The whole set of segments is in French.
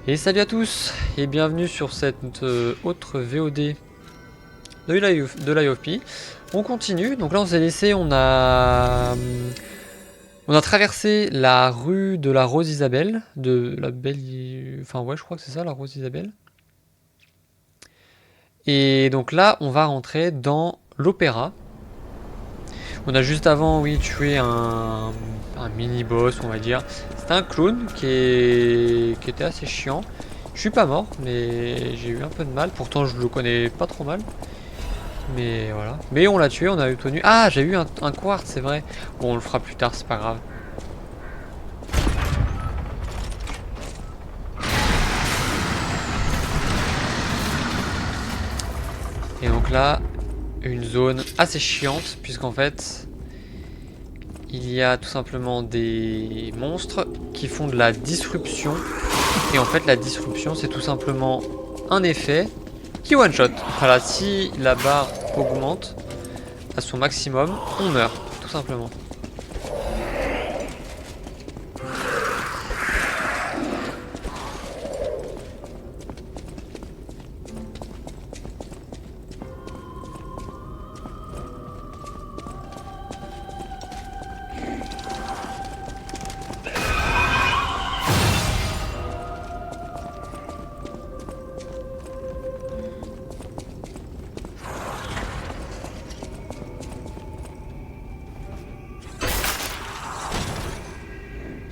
Et salut à tous et bienvenue sur cette autre VOD de Lies of P. On continue, donc là on s'est laissé, on a traversé la rue de la Rose Isabelle, de la belle... Enfin ouais je crois que c'est ça la Rose Isabelle. Et donc là on va rentrer dans l'opéra. On a juste avant, oui, tué un mini-boss on va dire. C'était un clown qui était assez chiant. Je suis pas mort, mais j'ai eu un peu de mal. Pourtant, je le connais pas trop mal. Mais voilà. Mais on l'a tué, on a obtenu... Ah, j'ai eu un quartz, c'est vrai. Bon, on le fera plus tard, c'est pas grave. Et donc là, une zone assez chiante, puisqu'en fait, il y a tout simplement des monstres qui font de la disruption. Et en fait, la disruption, c'est tout simplement un effet qui one-shot. Voilà, si la barre augmente à son maximum, on meurt, tout simplement.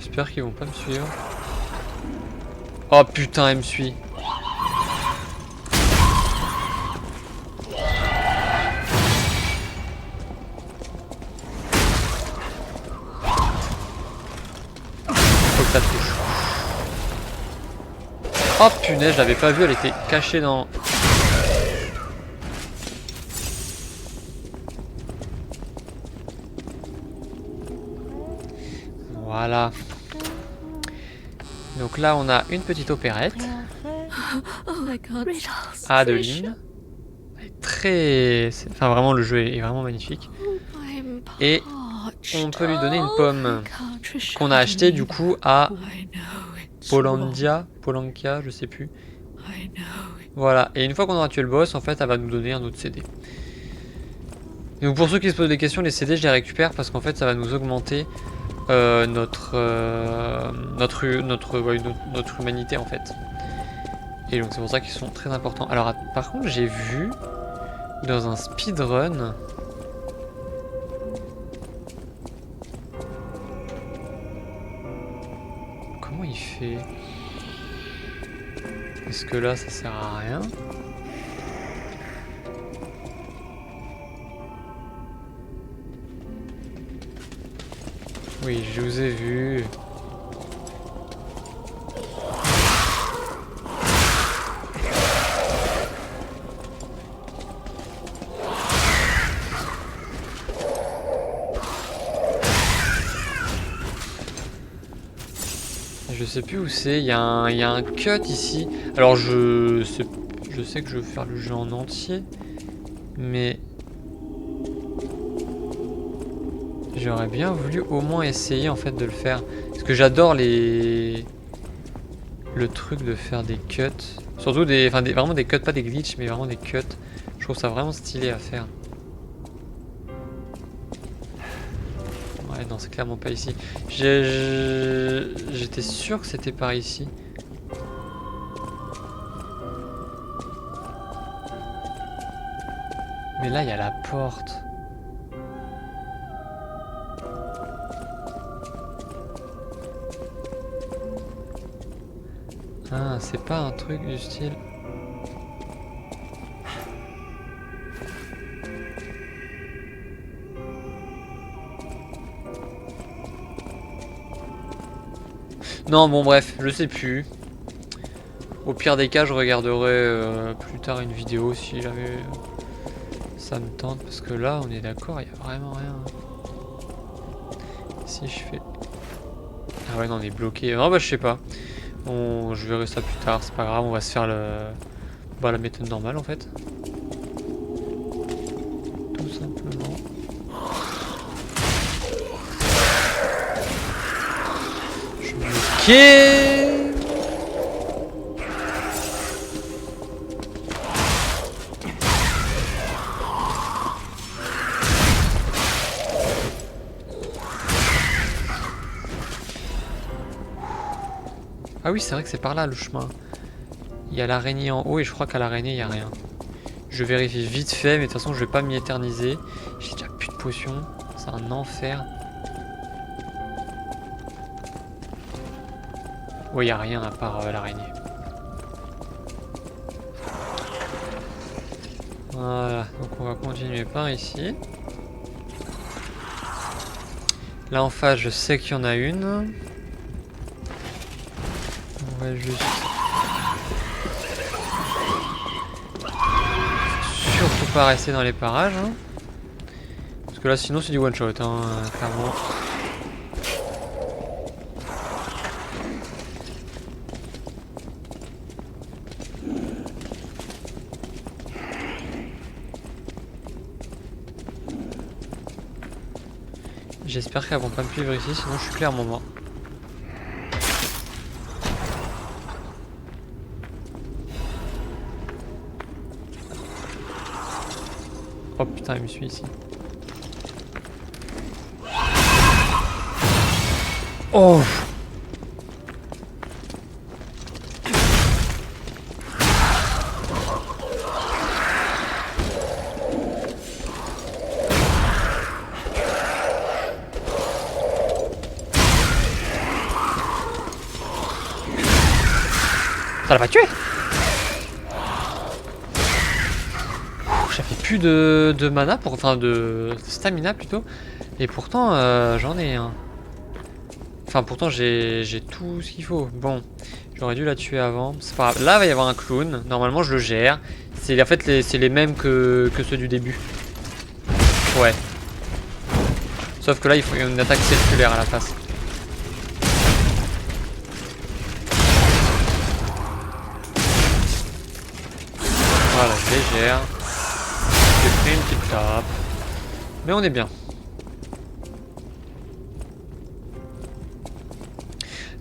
J'espère qu'ils vont pas me suivre. Oh putain, elle me suit. Faut que ça touche. Oh punaise, je l'avais pas vue, elle était cachée dans... Voilà. Donc là, on a une petite opérette. Adeline. Elle est très... Enfin, vraiment, le jeu est vraiment magnifique. Et on peut lui donner une pomme qu'on a achetée du coup à Polankia, je sais plus. Voilà. Et une fois qu'on aura tué le boss, en fait, elle va nous donner un autre CD. Donc pour ceux qui se posent des questions, les CD, je les récupère parce qu'en fait, ça va nous augmenter notre humanité en fait. Et donc c'est pour ça qu'ils sont très importants. Alors par contre j'ai vu dans un speedrun comment il fait. Est-ce que là ça sert à rien? Oui, je vous ai vu. Je sais plus où c'est, il y a un cut ici. Alors je sais que je veux faire le jeu en entier, mais j'aurais bien voulu au moins essayer en fait de le faire. Parce que j'adore le truc de faire des cuts. Surtout vraiment des cuts, pas des glitches, mais vraiment des cuts. Je trouve ça vraiment stylé à faire. Ouais, non, c'est clairement pas ici. J'étais sûr que c'était par ici. Mais là, il y a la porte. Ah, c'est pas un truc du style... Non, bon bref, je sais plus. Au pire des cas, je regarderai plus tard une vidéo si jamais ça me tente. Parce que là, on est d'accord, il n'y a vraiment rien. Si je fais... Ah ouais, non, on est bloqué. Non, bah je sais pas. Je verrai ça plus tard, c'est pas grave, on va se faire la méthode normale en fait. Tout simplement. Je me... Ok. Ah oui, c'est vrai que c'est par là le chemin. Il y a l'araignée en haut et je crois qu'à l'araignée, il n'y a rien. Je vérifie vite fait, mais de toute façon, je vais pas m'y éterniser. J'ai déjà plus de potions. C'est un enfer. Ouais, il n'y a rien à part l'araignée. Voilà, donc on va continuer par ici. Là en face, je sais qu'il y en a une. On va juste... Surtout pas rester dans les parages. Hein. Parce que là, sinon, c'est du one shot, hein, clairement. J'espère qu'elles vont pas me suivre ici, sinon je suis clairement mort. Oh putain, il me suit ici. Oh! Ça l'a pas tué. J'avais plus de mana, enfin de stamina plutôt. Et pourtant j'en ai un. Enfin pourtant j'ai tout ce qu'il faut. Bon, j'aurais dû la tuer avant. C'est pas grave. Là il va y avoir un clown. Normalement je le gère. C'est en fait c'est les mêmes que ceux du début. Ouais. Sauf que là il faut une attaque circulaire à la face. Voilà, je les gère. J'ai pris une petite tape. Mais on est bien.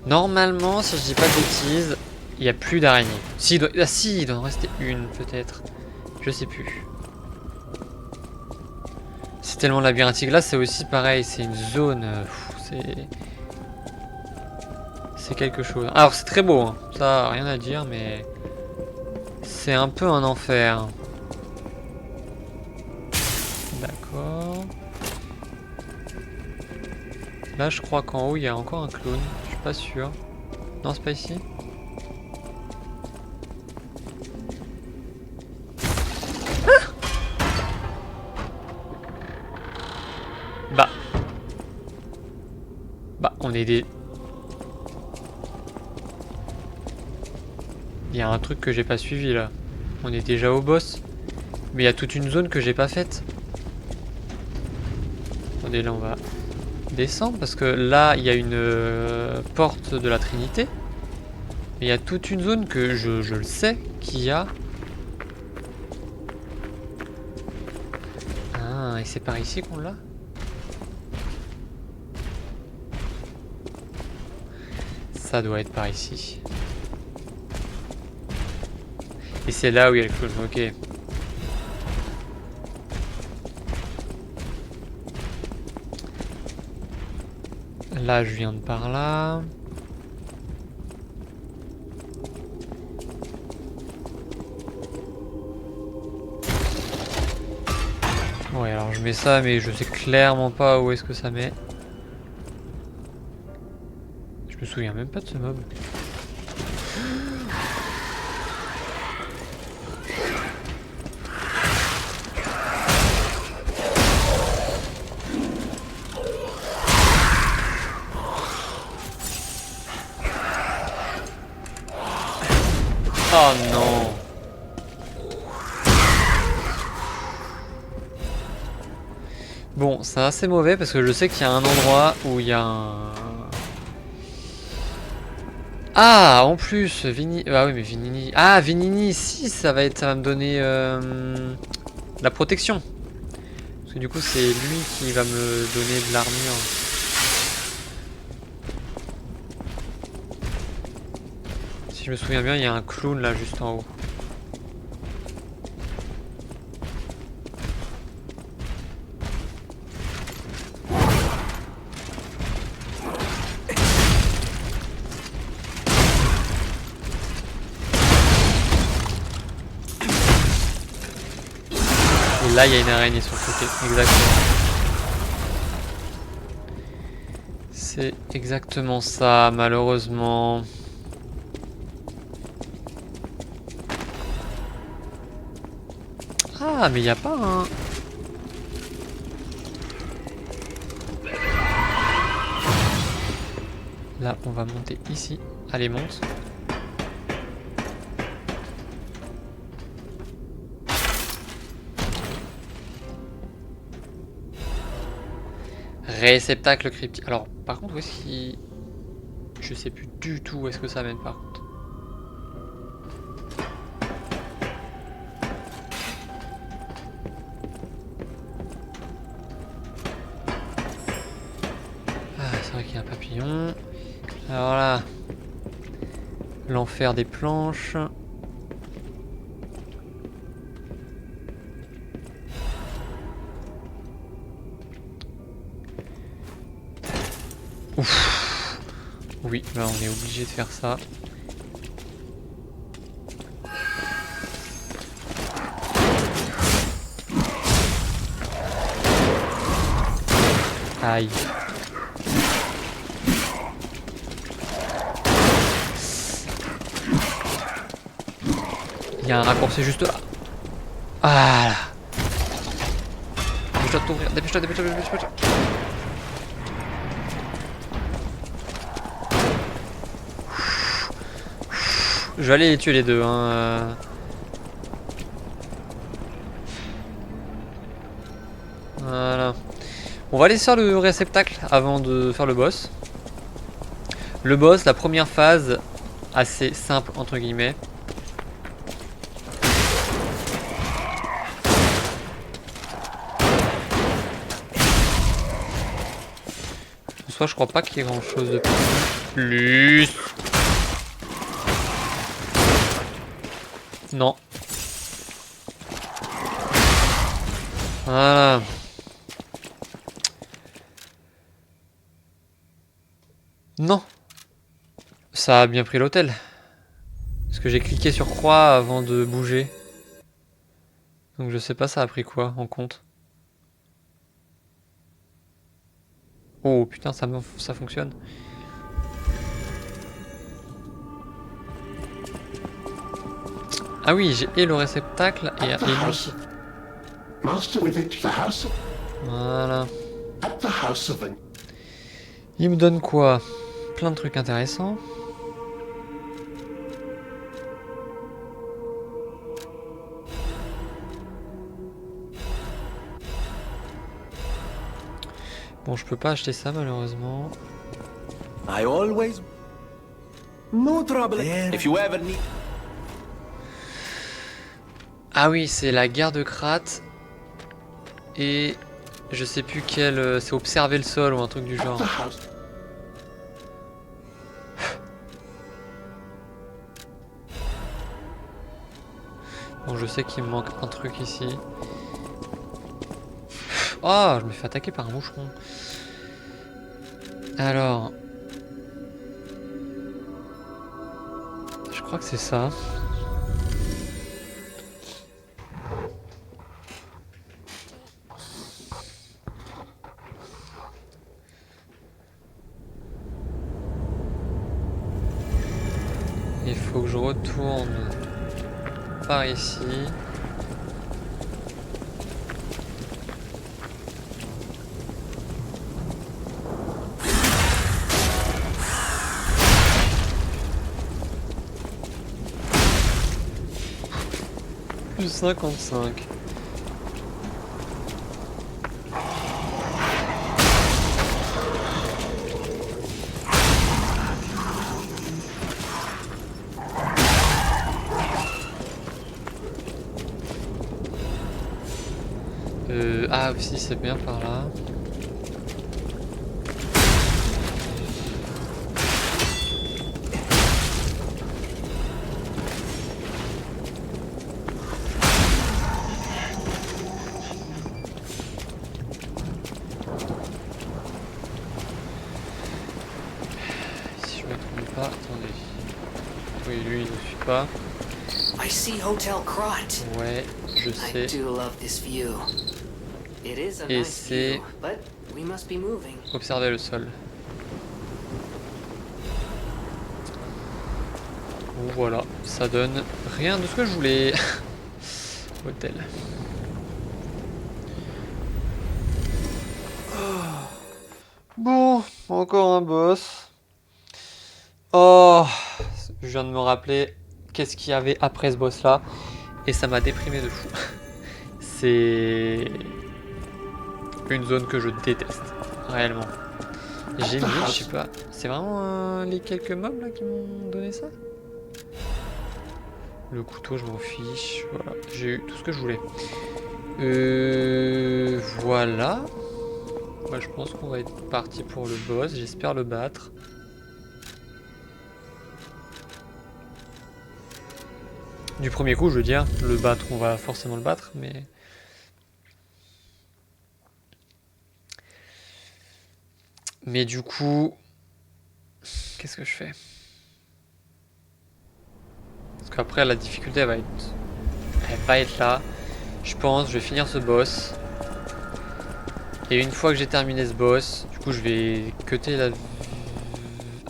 Normalement, si je dis pas de bêtises, il n'y a plus d'araignées. Si, ah si, il doit en rester une peut-être. Je sais plus. C'est tellement labyrinthique. Là, c'est aussi pareil. C'est une zone. C'est quelque chose. Alors, c'est très beau. Hein. Ça, rien à dire, mais... C'est un peu un enfer. D'accord. Là, je crois qu'en haut, il y a encore un clown. Je suis pas sûr. Non, c'est pas ici. Ah! Bah, on est des... Il y a un truc que j'ai pas suivi, là. On est déjà au boss. Mais il y a toute une zone que j'ai pas faite. Attendez, là, on va... descendre parce que là il y a une porte de la Trinité. Mais il y a toute une zone que je le sais qu'il y a. Ah, et c'est par ici qu'on l'a? Ça doit être par ici. Et c'est là où il y a le clown, ok. Là, je viens de par là. Ouais, alors je mets ça, mais je sais clairement pas où est-ce que ça met. Je me souviens même pas de ce mob. Oh non. Bon, c'est assez mauvais parce que je sais qu'il y a un endroit où il y a un... Ah, en plus, Vini... Ah oui, mais Vinini... Ah, Vinini, si, ça va me donner la protection. Parce que du coup, c'est lui qui va me donner de l'armure. Si je me souviens bien, il y a un clown là, juste en haut. Là, il y a une araignée sur le côté. Exactement. C'est exactement ça, malheureusement. Ah, mais il n'y a pas un... Là, on va monter ici. Allez, monte. Réceptacle cryptique. Alors, par contre, où est-ce qu'il... Je sais plus du tout où est-ce que ça mène, par contre. Ah, c'est vrai qu'il y a un papillon. Alors là... L'enfer des planches. Ouf. Oui, là on est obligé de faire ça. Aïe. Il y a un raccourci juste là. Voilà. Dépêche-toi de t'ouvrir. Dépêche-toi, dépêche-toi, dépêche-toi. Je vais aller les tuer les deux. Hein. Voilà. On va aller sur le réceptacle avant de faire le boss. Le boss, la première phase, assez simple entre guillemets. Soit je crois pas qu'il y ait grand chose de plus. Non. Voilà. Non. Ça a bien pris l'hôtel. Parce que j'ai cliqué sur croix avant de bouger. Donc je sais pas ça a pris quoi en compte. Oh putain ça fonctionne. Ah oui j'ai et le réceptacle et lui. Voilà. Il me donne quoi? Plein de trucs intéressants. Bon, je peux pas acheter ça malheureusement. I always no trouble if you ever need. Ah oui, c'est la guerre de Krat. Et je sais plus quel... c'est observer le sol ou un truc du genre. Bon, je sais qu'il me manque un truc ici. Oh, je me fais attaquer par un moucheron. Alors... Je crois que c'est ça. Il faut que je retourne par ici. Plus 55. Ah aussi c'est bien par là. Si je me trompe pas, attendez. Oui lui il ne suit pas. I see Hotel Krat. Ouais, je I sais. do love this view. It is a Et nice c'est view, but we must be moving. observer le sol. Bon, voilà, ça donne rien de ce que je voulais. Hôtel. Bon, encore un boss. Oh, je viens de me rappeler qu'est-ce qu'il y avait après ce boss là. Et ça m'a déprimé de fou. C'est une zone que je déteste, réellement. J'ai mis, je sais pas, c'est vraiment les quelques mobs là qui m'ont donné ça. Le couteau, je m'en fiche. Voilà, j'ai eu tout ce que je voulais. Voilà. Moi, je pense qu'on va être parti pour le boss. J'espère le battre. Du premier coup, je veux dire, le battre, on va forcément le battre, mais... Mais du coup... Qu'est-ce que je fais? Parce qu'après, la difficulté, elle va être là. Je pense, je vais finir ce boss. Et une fois que j'ai terminé ce boss, du coup, je vais cutter la...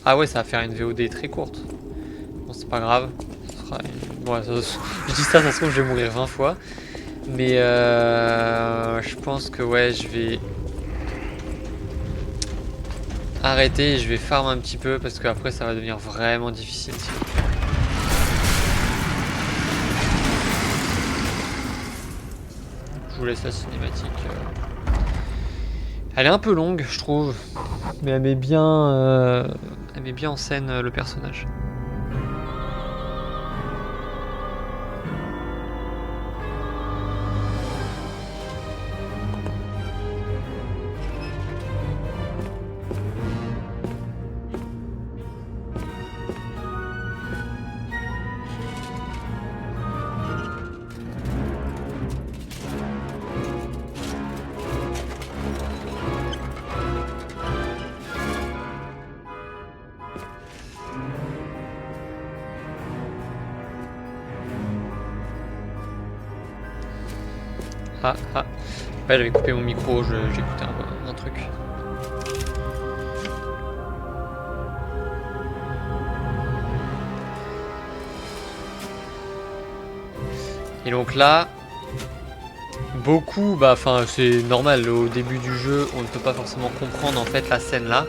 Ah ouais, ça va faire une VOD très courte. Bon, c'est pas grave. Bon, je dis ça, ça se trouve, je vais mourir 20 fois. Mais je pense que ouais, je vais arrêter et je vais farm un petit peu parce qu'après ça va devenir vraiment difficile. Je vous laisse la cinématique. Elle est un peu longue, je trouve, mais elle met bien en scène le personnage. Ah. Ouais, j'avais coupé mon micro, j'écoutais un truc. Et donc là, beaucoup, enfin c'est normal, au début du jeu, on ne peut pas forcément comprendre en fait la scène là.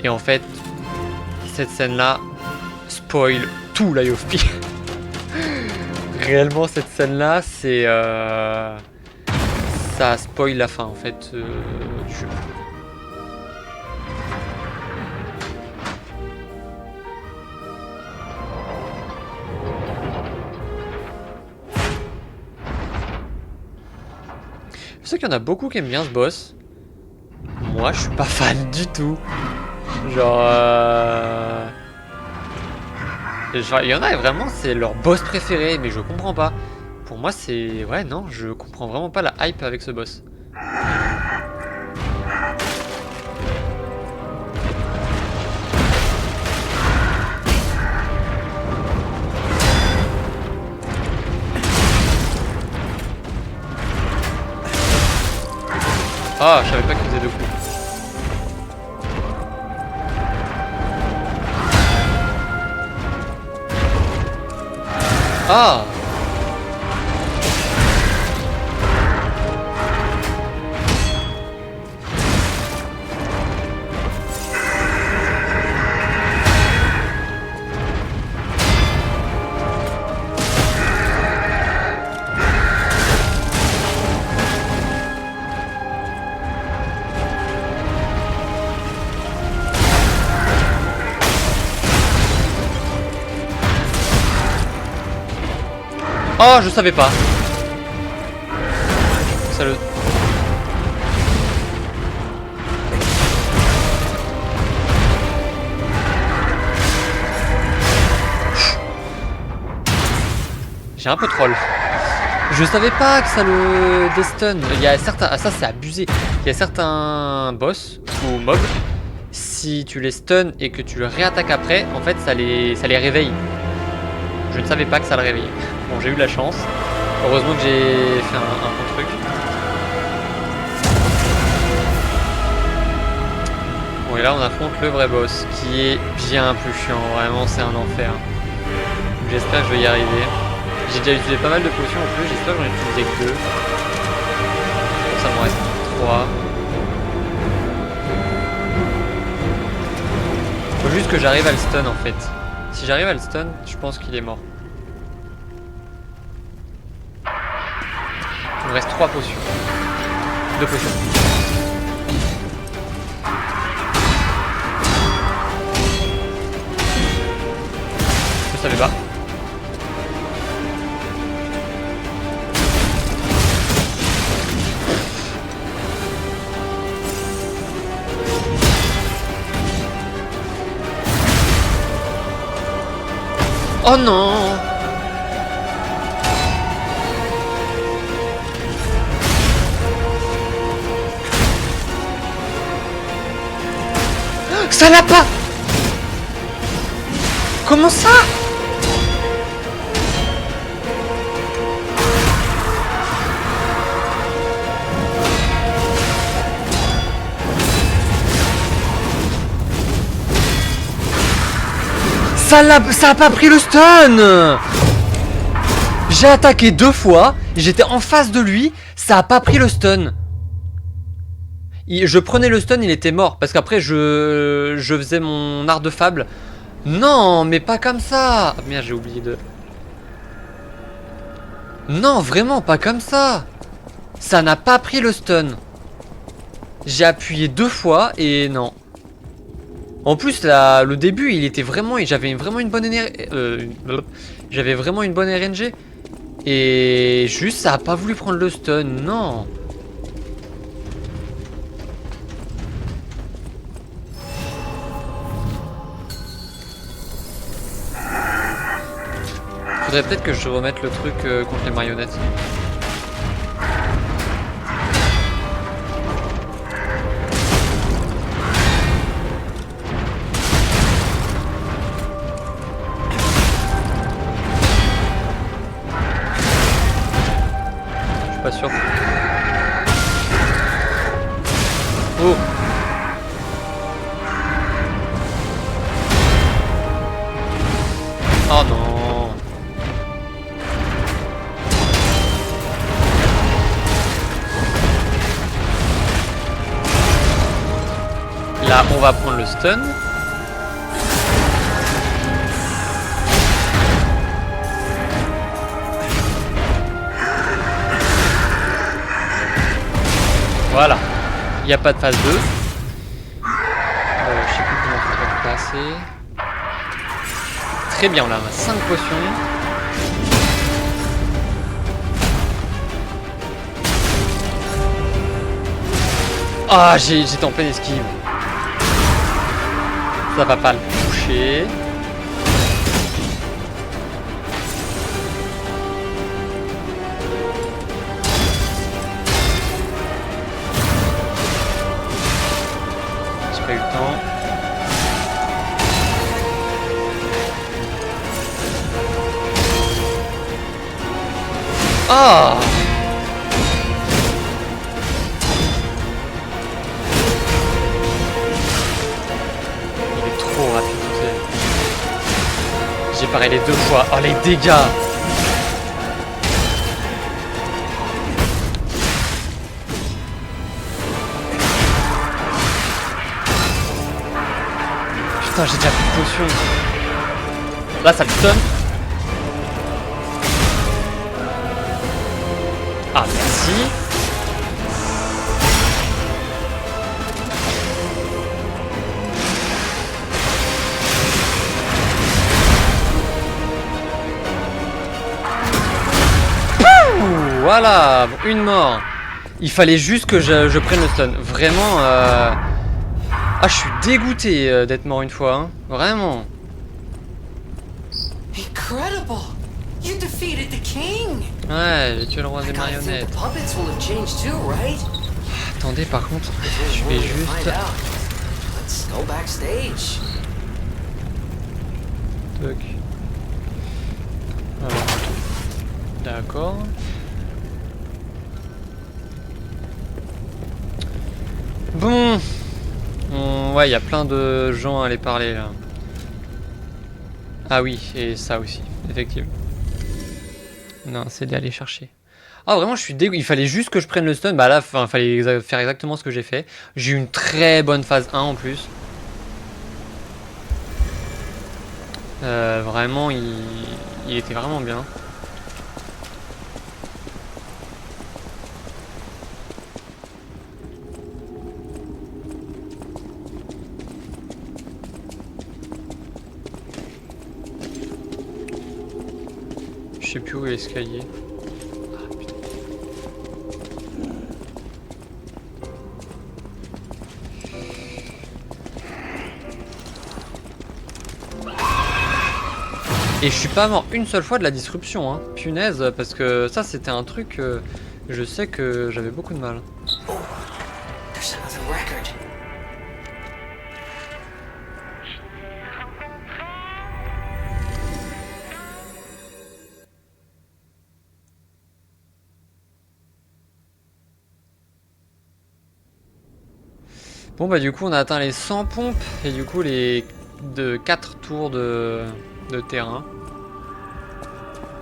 Et en fait, cette scène là spoil tout l'Eye of P. Réellement, cette scène là, c'est ça spoil la fin en fait du jeu. Je sais qu'il y en a beaucoup qui aiment bien ce boss. Moi, je suis pas fan du tout. Genre, il y en a vraiment, c'est leur boss préféré, mais je comprends pas. Pour moi, c'est... Ouais, non, je comprends vraiment pas la hype avec ce boss. Ah, je savais pas qu'il faisait deux coups. Ah! Oh, je savais pas. Ça le... J'ai un peu troll. Je savais pas que ça le destun. Il y a certains... Ah, ça c'est abusé. Il y a certains boss ou mobs. Si tu les stun et que tu le réattaques après, en fait ça les réveille. Je ne savais pas que ça le réveillait. Bon, j'ai eu de la chance. Heureusement que j'ai fait un bon truc. Bon, et là on affronte le vrai boss, qui est bien plus chiant. Vraiment, c'est un enfer. J'espère que je vais y arriver. J'ai déjà utilisé pas mal de potions en plus. J'espère que j'en ai utilisé que 2. Ça me reste 3. Faut juste que j'arrive à le stun en fait. Si j'arrive à le stun, je pense qu'il est mort. Il me reste 3 potions. 2 potions. Je savais pas. Oh non! Ça l'a pas! Comment ça? Ça a pas pris le stun! J'ai attaqué 2 fois, j'étais en face de lui, ça a pas pris le stun. Je prenais le stun, il était mort, parce qu'après je faisais mon art de fable. Non, mais pas comme ça! Ah, merde, j'ai oublié de... Non, vraiment, pas comme ça! Ça n'a pas pris le stun. J'ai appuyé 2 fois et non. En plus, là, le début, il était vraiment... J'avais vraiment une bonne énergie... J'avais vraiment une bonne RNG. Et juste, ça a pas voulu prendre le stun. Non. Faudrait peut-être que je remette le truc contre les marionnettes. Pas sûr. Oh. Oh non. Là, on va prendre le stun. Voilà, il n'y a pas de phase 2. Je sais plus comment faut le passer. Très bien, on a 5 potions. Ah, j'étais en pleine esquive. Ça va pas le toucher. Pas eu le temps. Ah! Il est trop rapide. J'ai paré les 2 fois. Oh les dégâts! Putain, j'ai déjà plus de potions. Là, ça me stun. Ah, merci. Pouh, voilà, une mort. Il fallait juste que je prenne le stun. Vraiment, Ah, je suis dégoûté d'être mort une fois, hein. Vraiment. Incredible! You defeated the king! Ouais, j'ai tué le roi des I gotta think marionnettes. the puppets will have changed too, right? Attendez, par contre, je We'll vais find juste... out. Let's go backstage. Toc. encore. Bon. Ouais, il y a plein de gens à aller parler là. Ah oui, et ça aussi, effectivement. Non, c'est d'aller chercher. Ah vraiment, je suis dégoûté. Il fallait juste que je prenne le stun. Bah là, il fallait faire exactement ce que j'ai fait. J'ai eu une très bonne phase 1 en plus. Vraiment, il était vraiment bien. Je sais plus où est l'escalier. Ah, putain. Et je suis pas mort une seule fois de la disruption, hein. Punaise, parce que ça c'était un truc, je sais que j'avais beaucoup de mal. There's another record. Bon bah du coup on a atteint les 100 pompes et du coup les 4 tours de terrain.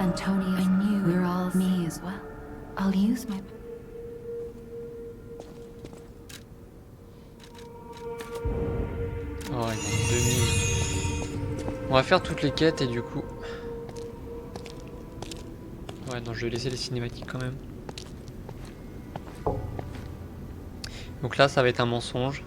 Antonio, I knew we're all me as well. I'll use my... Oh, il y a 2000. On va faire toutes les quêtes et du coup... Ouais, non, je vais laisser les cinématiques quand même. Donc là, ça va être un mensonge.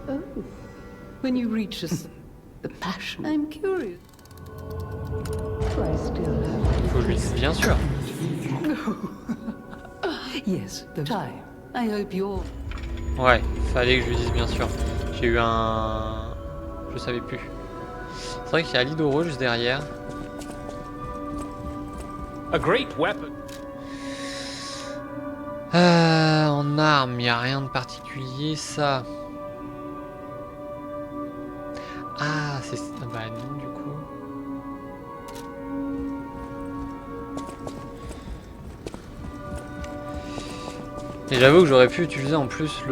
Oh, when you reach us, the passion. I'm curious. Do I still have? Faut lui... Bien sûr. Yes, the time. I hope you're. Ouais, fallait que je lui dise bien sûr. J'ai eu un... Je savais plus. C'est vrai qu'il y a Lidoro juste derrière. A great weapon. En armes, il n'y a rien de particulier, ça. Ah, c'est... Bah non, du coup. Et j'avoue que j'aurais pu utiliser en plus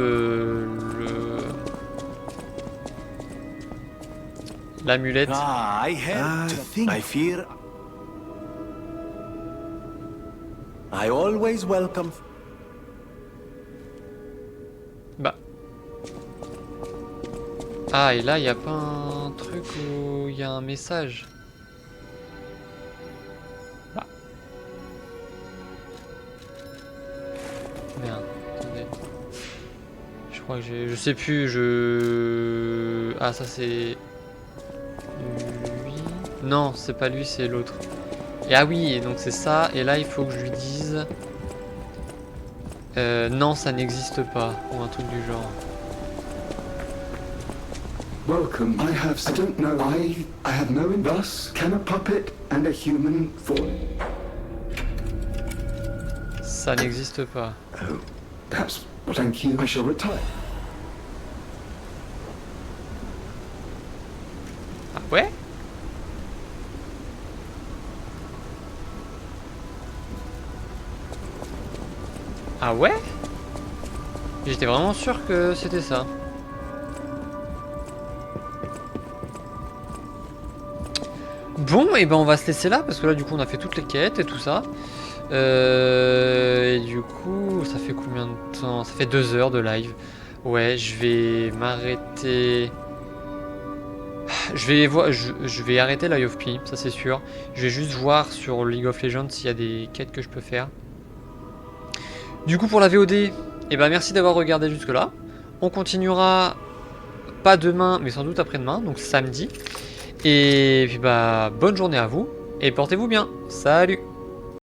l'amulette. Ah, I have to think. I fear. I always welcome. Bah. Ah, et là, il n'y a pas un truc où il y a un message. Bah. Merde, attendez. Je crois que j'ai... Je sais plus, Ah, ça c'est... Lui... Non, c'est pas lui, c'est l'autre. Et ah oui, et donc c'est ça, et là, il faut que je lui dise... non, ça n'existe pas, ou un truc du genre. Welcome. I don't know. I have no thus can a puppet and a human form. Ça n'existe pas. Oh, that's thank you. I shall retire. Ah ouais? Ah ouais? J'étais vraiment sûr que c'était ça. Bon, et ben on va se laisser là parce que là du coup on a fait toutes les quêtes et tout ça. Et du coup, ça fait combien de temps? Ça fait 2 heures de live. Ouais, je vais m'arrêter. Je vais arrêter Live of P, ça c'est sûr. Je vais juste voir sur League of Legends s'il y a des quêtes que je peux faire. Du coup pour la VOD, eh ben merci d'avoir regardé jusque là. On continuera pas demain mais sans doute après-demain, donc samedi. Et puis bah bonne journée à vous et portez-vous bien. Salut!